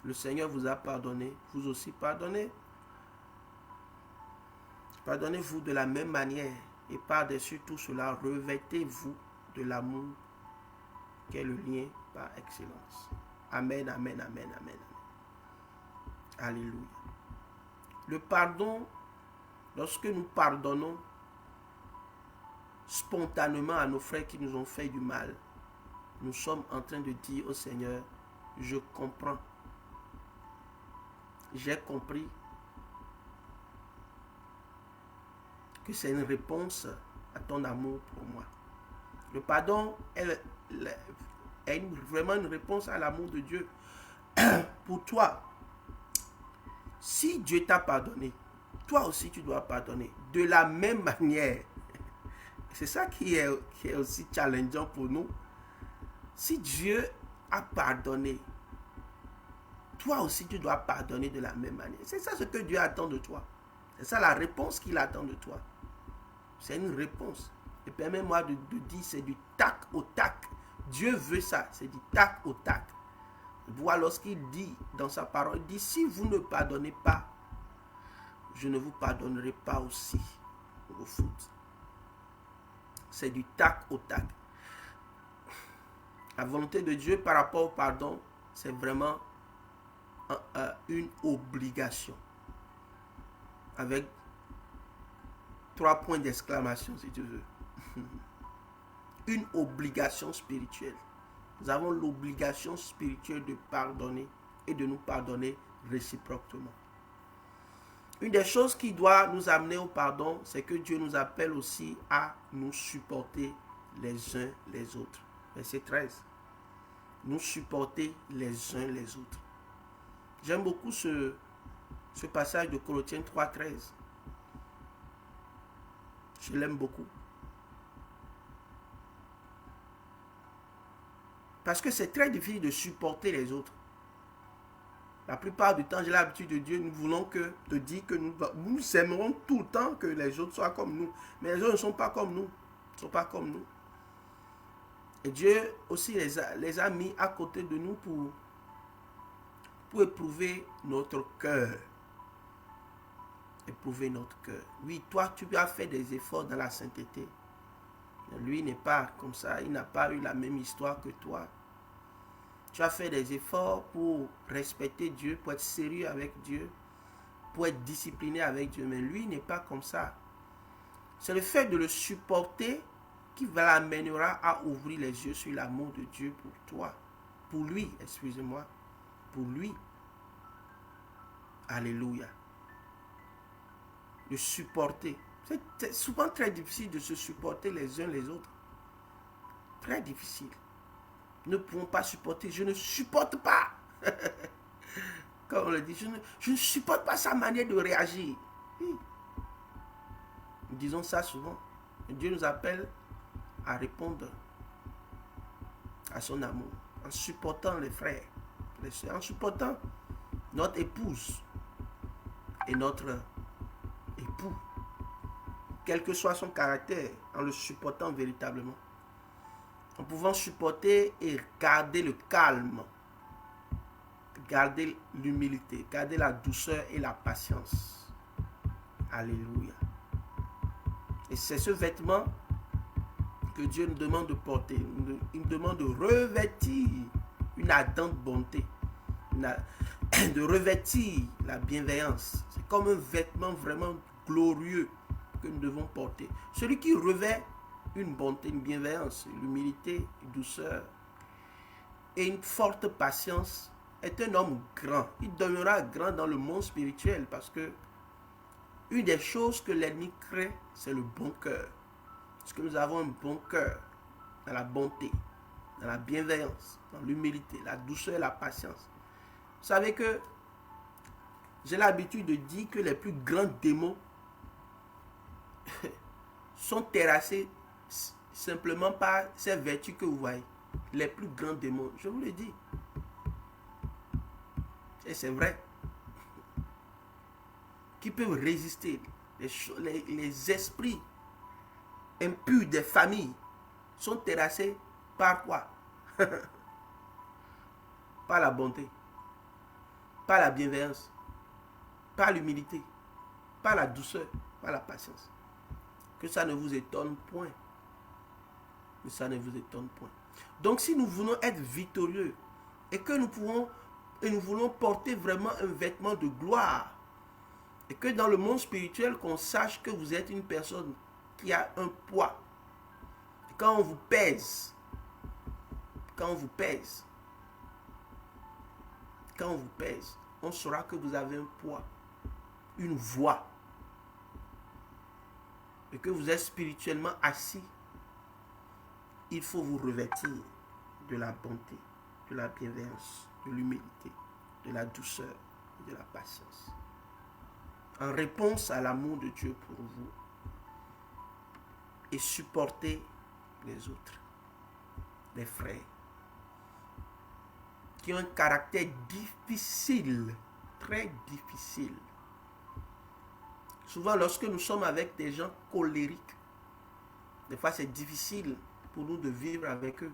Le Seigneur vous a pardonné, vous aussi pardonnez. Pardonnez-vous de la même manière et par-dessus tout cela, revêtez-vous de l'amour qui est le lien par excellence. Amen, amen, amen, amen. Alléluia. Le pardon, lorsque nous pardonnons spontanément à nos frères qui nous ont fait du mal, nous sommes en train de dire au Seigneur, je comprends, j'ai compris que c'est une réponse à ton amour pour moi. Le pardon est vraiment une réponse à l'amour de Dieu pour toi. Si Dieu t'a pardonné, toi aussi tu dois pardonner de la même manière. C'est ça qui est aussi challengeant pour nous. Si Dieu a pardonné, toi aussi tu dois pardonner de la même manière. C'est ça ce que Dieu attend de toi. C'est ça la réponse qu'il attend de toi. C'est une réponse. Et permets-moi de dire, c'est du tac au tac. Dieu veut ça, c'est du tac au tac. Voilà, lorsqu'il dit dans sa parole, il dit, si vous ne pardonnez pas, je ne vous pardonnerai pas aussi vos fautes. C'est du tac au tac. La volonté de Dieu par rapport au pardon, c'est vraiment une obligation. Avec 3 points d'exclamation, si tu veux. Une obligation spirituelle. Nous avons l'obligation spirituelle de pardonner et de nous pardonner réciproquement. Une des choses qui doit nous amener au pardon, c'est que Dieu nous appelle aussi à nous supporter les uns les autres. Verset 13. Nous supporter les uns les autres. J'aime beaucoup ce passage de Colossiens 3, 13. Je l'aime beaucoup. Parce que c'est très difficile de supporter les autres. La plupart du temps, j'ai l'habitude de dire, nous voulons te dire que nous aimerons tout le temps que les autres soient comme nous. Mais les autres ne sont pas comme nous. Ils ne sont pas comme nous. Et Dieu aussi les a mis à côté de nous pour éprouver notre cœur. Éprouver notre cœur. Oui, toi, tu as fait des efforts dans la sainteté. Lui n'est pas comme ça, il n'a pas eu la même histoire que toi. Tu as fait des efforts pour respecter Dieu, pour être sérieux avec Dieu, pour être discipliné avec Dieu, mais lui n'est pas comme ça. C'est le fait de le supporter qui l'amènera à ouvrir les yeux sur l'amour de Dieu pour toi. Pour lui, excusez-moi. Pour lui. Alléluia. De supporter. C'est souvent très difficile de se supporter les uns les autres. Très difficile. Nous ne pouvons pas supporter. Je ne supporte pas. Comme on le dit, je ne supporte pas sa manière de réagir. Oui. Nous disons ça souvent. Et Dieu nous appelle à répondre à son amour. En supportant les frères. En supportant notre épouse et notre époux. Quel que soit son caractère, en le supportant véritablement. En pouvant supporter et garder le calme, garder l'humilité, garder la douceur et la patience. Alléluia. Et c'est ce vêtement que Dieu nous demande de porter. Il nous demande de revêtir une ardente bonté, de revêtir la bienveillance. C'est comme un vêtement vraiment glorieux que nous devons porter. Celui qui revêt une bonté, une bienveillance, l'humilité, une douceur et une forte patience est un homme grand. Il demeurera grand dans le monde spirituel parce que une des choses que l'ennemi crée, c'est le bon cœur. Parce que nous avons un bon cœur dans la bonté, dans la bienveillance, dans l'humilité, la douceur et la patience. Vous savez que j'ai l'habitude de dire que les plus grands démons sont terrassés simplement par ces vertus que vous voyez. Les plus grands démons, je vous le dis. Et c'est vrai. Qui peuvent résister. Les esprits impurs des familles sont terrassés par quoi? Par la bonté, par la bienveillance, par l'humilité, par la douceur, par la patience. Que ça ne vous étonne point. Que ça ne vous étonne point. Donc si nous voulons être victorieux et que nous voulons porter vraiment un vêtement de gloire, et que dans le monde spirituel, qu'on sache que vous êtes une personne qui a un poids. Et quand on vous pèse, on saura que vous avez un poids, une voix, et que vous êtes spirituellement assis. Il faut vous revêtir de la bonté, de la bienveillance, de l'humilité, de la douceur et de la patience. En réponse à l'amour de Dieu pour vous, et supporter les autres, les frères, qui ont un caractère difficile, très difficile. Souvent, lorsque nous sommes avec des gens colériques, des fois c'est difficile pour nous de vivre avec eux.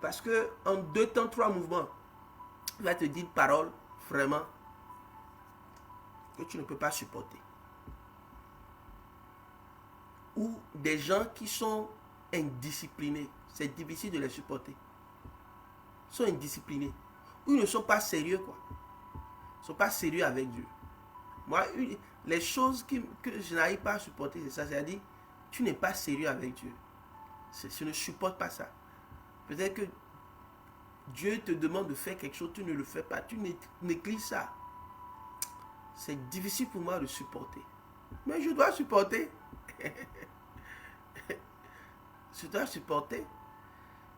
Parce que en 2 temps, 3 mouvements, il va te dire une parole vraiment que tu ne peux pas supporter. Ou des gens qui sont indisciplinés, c'est difficile de les supporter. Ils sont indisciplinés. Ou ils ne sont pas sérieux, quoi. Ils ne sont pas sérieux avec Dieu. Moi, les choses que je n'arrive pas à supporter, c'est ça. C'est-à-dire, tu n'es pas sérieux avec Dieu. Je ne supporte pas ça. Peut-être que Dieu te demande de faire quelque chose, tu ne le fais pas. Tu négliges ça. C'est difficile pour moi de supporter. Mais je dois supporter. Je dois supporter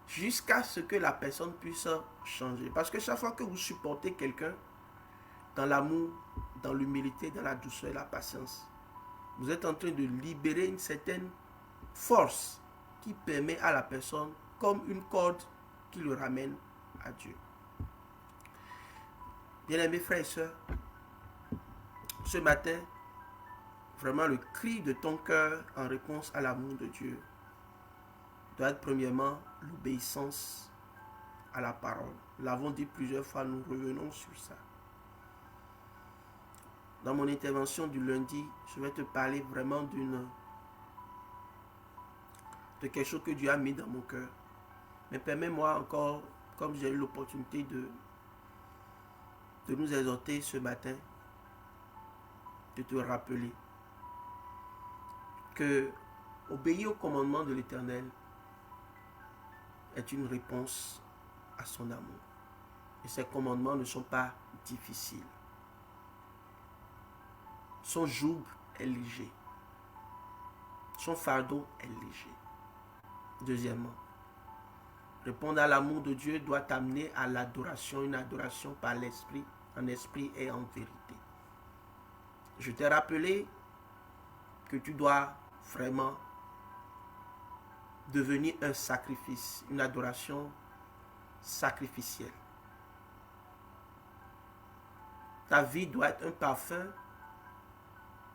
jusqu'à ce que la personne puisse changer. Parce que chaque fois que vous supportez quelqu'un, dans l'amour, dans l'humilité, dans la douceur et la patience, vous êtes en train de libérer une certaine force qui permet à la personne, comme une corde qui le ramène à Dieu. Bien-aimés frères et sœurs, ce matin, vraiment le cri de ton cœur en réponse à l'amour de Dieu doit être premièrement l'obéissance à la parole. Nous l'avons dit plusieurs fois, nous revenons sur ça. Dans mon intervention du lundi, je vais te parler vraiment de quelque chose que Dieu a mis dans mon cœur. Mais permets-moi encore, comme j'ai eu l'opportunité de nous exhorter ce matin, de te rappeler que obéir au commandement de l'Éternel est une réponse à son amour. Et ces commandements ne sont pas difficiles. Son joug est léger. Son fardeau est léger. Deuxièmement, répondre à l'amour de Dieu doit t'amener à l'adoration, une adoration par l'esprit, en esprit et en vérité. Je t'ai rappelé que tu dois vraiment devenir un sacrifice, une adoration sacrificielle. Ta vie doit être un parfum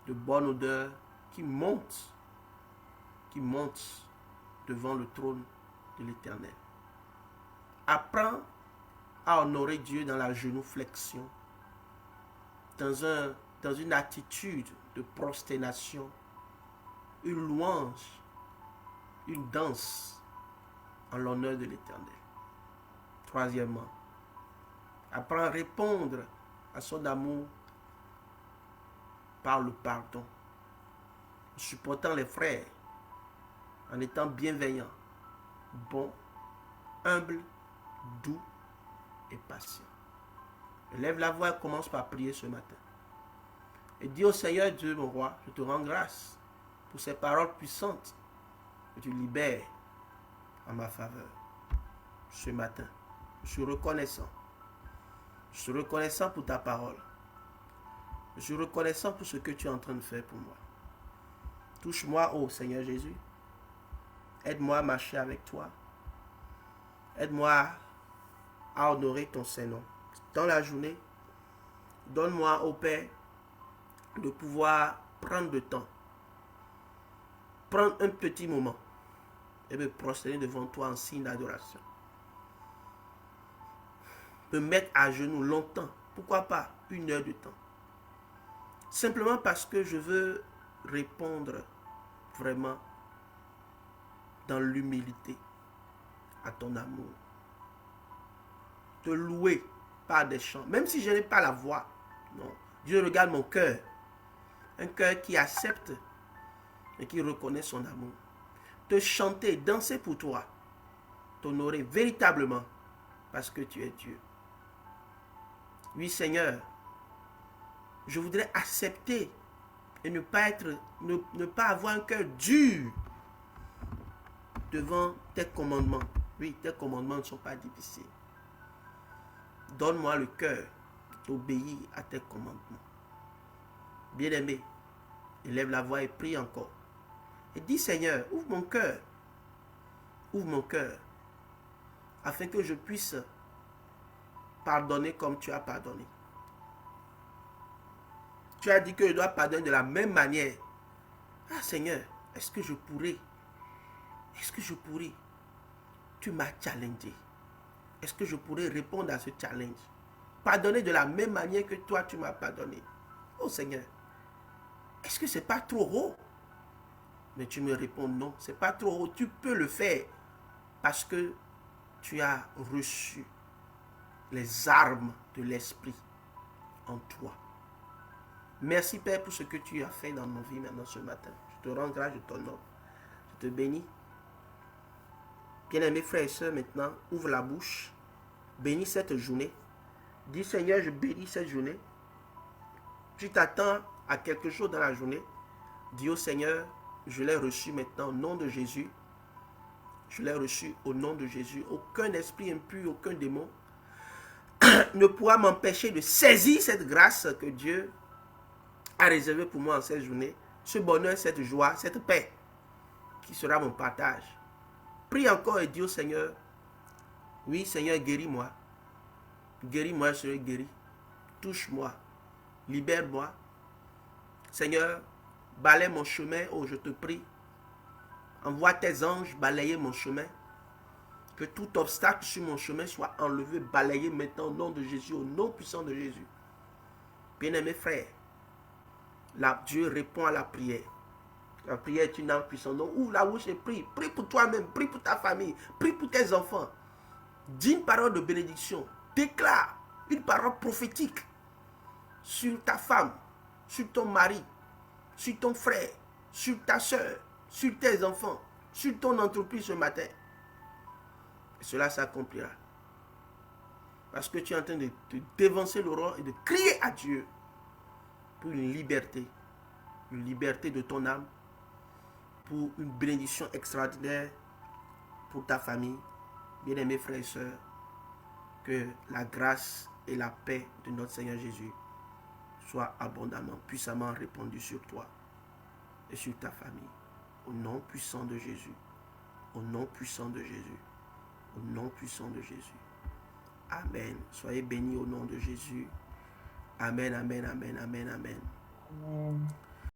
de bonne odeur qui monte devant le trône de l'Éternel. Apprends à honorer Dieu dans la genuflexion, dans une attitude de prosternation, une louange, une danse en l'honneur de l'Éternel. Troisièmement, apprends à répondre à son amour par le pardon, en supportant les frères, en étant bienveillant, bon, humble, doux et patient. Lève la voix et commence par prier ce matin. Et dis au Seigneur Dieu, mon roi, je te rends grâce pour ces paroles puissantes que tu libères en ma faveur. Ce matin, je suis reconnaissant. Je suis reconnaissant pour ta parole. Je suis reconnaissant pour ce que tu es en train de faire pour moi. Touche-moi, ô Seigneur Jésus. Aide-moi à marcher avec toi. Aide-moi à honorer ton Saint-Nom. Dans la journée, donne-moi, ô Père, de pouvoir prendre le temps, prendre un petit moment et me prosterner devant toi en signe d'adoration. Me mettre à genoux longtemps, pourquoi pas 1 heure de temps. Simplement parce que je veux répondre vraiment dans l'humilité à ton amour. Te louer par des chants, même si je n'ai pas la voix. Non, Dieu regarde mon cœur. Un cœur qui accepte et qui reconnaît son amour. Te chanter, danser pour toi. T'honorer véritablement parce que tu es Dieu. Oui, Seigneur, je voudrais accepter et ne pas avoir un cœur dur devant tes commandements. Oui, tes commandements ne sont pas difficiles. Donne-moi le cœur d'obéir à tes commandements. Bien-aimé, élève la voix et prie encore. Et dis, Seigneur, ouvre mon cœur, afin que je puisse pardonner comme tu as pardonné. Tu as dit que je dois pardonner de la même manière. Ah Seigneur, est-ce que je pourrais? Est-ce que je pourrais? Tu m'as challengé. Est-ce que je pourrais répondre à ce challenge? Pardonner de la même manière que toi tu m'as pardonné. Oh Seigneur, est-ce que c'est pas trop haut? Mais tu me réponds non, c'est pas trop haut. Tu peux le faire parce que tu as reçu les armes de l'esprit en toi. Merci Père pour ce que tu as fait dans nos vies maintenant ce matin. Je te rends grâce de ton nom. Je te bénis. Bien-aimés frères et sœurs, maintenant, ouvre la bouche. Bénis cette journée. Dis Seigneur, je bénis cette journée. Tu t'attends à quelque chose dans la journée. Dis au Seigneur, je l'ai reçu maintenant au nom de Jésus. Je l'ai reçu au nom de Jésus. Aucun esprit impur, aucun démon ne pourra m'empêcher de saisir cette grâce que Dieu a réservée pour moi en cette journée. Ce bonheur, cette joie, cette paix qui sera mon partage. Prie encore et dis au Seigneur, oui Seigneur, guéris-moi. Guéris-moi, je serai guéri. Touche-moi. Libère-moi. Seigneur, balaye mon chemin, oh je te prie. Envoie tes anges balayer mon chemin. Que tout obstacle sur mon chemin soit enlevé, balayé maintenant au nom de Jésus, au nom puissant de Jésus. Bien-aimés frères, Dieu répond à la prière. La prière est une arme puissante. Donc ouvre la bouche et prie. Prie pour toi-même, prie pour ta famille, prie pour tes enfants. Dis une parole de bénédiction. Déclare une parole prophétique sur ta femme, sur ton mari, sur ton frère, sur ta soeur, sur tes enfants, sur ton entreprise ce matin. Et cela s'accomplira. Parce que tu es en train de dévancer l'aurore et de crier à Dieu pour une liberté de ton âme, pour une bénédiction extraordinaire pour ta famille. Bien-aimés frères et sœurs, que la grâce et la paix de notre Seigneur Jésus soient abondamment, puissamment répandues sur toi et sur ta famille. Au nom puissant de Jésus. Au nom puissant de Jésus. Au nom puissant de Jésus. Amen. Soyez bénis au nom de Jésus. Amen, amen, amen, amen, amen. Amen.